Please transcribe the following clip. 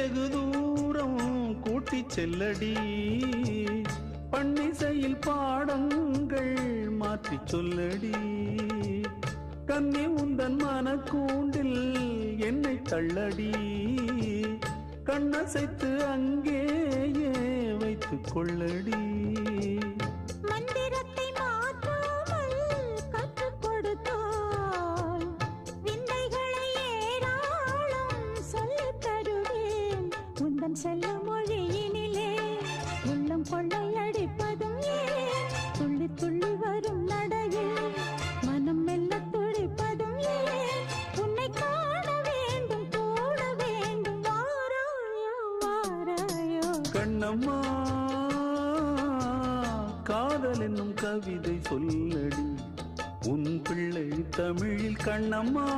வெகு தூரம் கூட்டி செல்லடி பன்னிசையில் பாடங்கள் மாற்றி சொல்லடி கன்னி உந்தன் மனக்கூண்டில் என்னை தள்ளடி கண்ணசைத்து அங்கேயே வைத்துக் கொள்ளடி மந்திரத்தை மாற்றாமல் கற்றுக் கொடுத்தால் விந்தைகளை ஏராளம் சொல்லித் தருவேன் உந்தன் செல்ல மொழியினிலே உள்ளம் கொள்ளையடிப்பதும் ஏன் துள்ளி துள்ளி வரும் நடையில் மனம் மெல்ல துடிப்பதும் ஏன் உன்னை காண வேண்டும் கூட வேண்டும் வாராயோ வாராயோ கண்ணம்மா காதல் என்னும் கவிதை சொல்லடி உன் பிள்ளை தமிழில் கண்ணம்மா